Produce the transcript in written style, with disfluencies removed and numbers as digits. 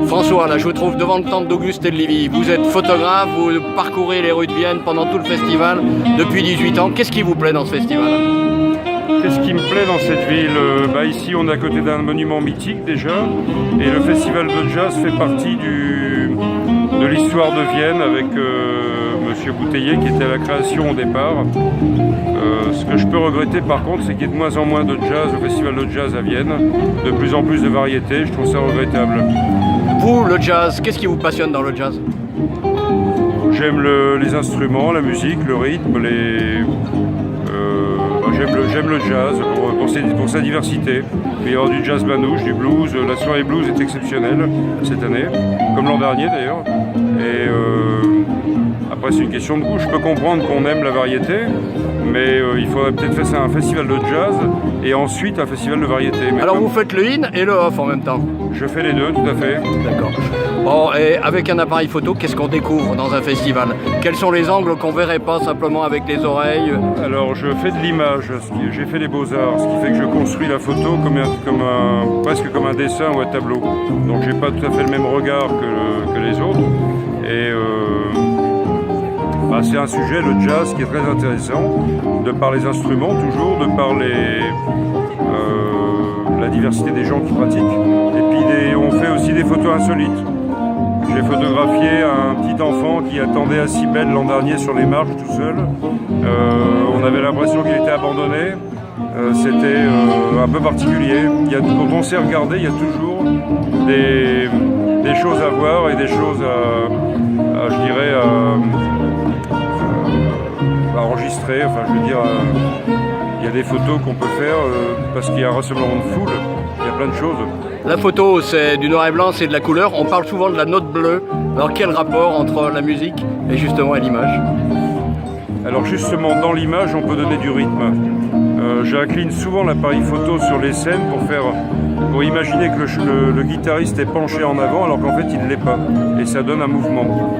François, là je vous trouve devant le temple d'Auguste et de Livy. Vous êtes photographe, vous parcourez les rues de Vienne pendant tout le festival depuis 18 ans. Qu'est-ce qui vous plaît dans ce festival? Qu'est-ce qui me plaît dans cette ville? Ici on est à côté d'un monument mythique déjà, et le festival de jazz fait partie de l'histoire de Vienne avec Monsieur Bouteiller qui était à la création au départ. Ce que je peux regretter par contre, c'est qu'il y ait de moins en moins de jazz au festival de jazz à Vienne, de plus en plus de variétés, je trouve ça regrettable. Vous, le jazz, qu'est-ce qui vous passionne dans le jazz? J'aime les instruments, la musique, le rythme, j'aime le jazz pour sa diversité. Il y aura du jazz manouche, du blues. La soirée blues est exceptionnelle cette année, comme l'an dernier d'ailleurs. Et après c'est une question de goût. Je peux comprendre qu'on aime la variété, mais il faudrait peut-être faire un festival de jazz et ensuite un festival de variété. Mais alors vous faites le in et le off en même temps? Je fais les deux, tout à fait. D'accord. Bon, et avec un appareil photo, qu'est-ce qu'on découvre dans un festival? Quels sont les angles qu'on verrait pas simplement avec les oreilles? Alors je fais de l'image, j'ai fait les beaux-arts, ce qui fait que je construis la photo presque comme un dessin ou un tableau. Donc j'ai pas tout à fait le même regard que les autres. Et c'est un sujet, le jazz, qui est très intéressant, de par les instruments toujours, de par la diversité des gens qui pratiquent. Et puis on fait aussi des photos insolites. J'ai photographié un petit enfant qui attendait à Cybèle l'an dernier sur les marches tout seul. On avait l'impression qu'il était abandonné. C'était un peu particulier. Quand on sait regarder, il y a toujours des choses à voir et des choses à enregistrer. Enfin, je veux dire, il y a des photos qu'on peut faire parce qu'il y a un rassemblement de foule. Il y a plein de choses. La photo, c'est du noir et blanc, c'est de la couleur. On parle souvent de la note bleue. Alors quel rapport entre la musique et justement l'image? Alors justement, dans l'image, on peut donner du rythme. J'incline souvent l'appareil photo sur les scènes pour imaginer que le guitariste est penché en avant alors qu'en fait il ne l'est pas. Et ça donne un mouvement.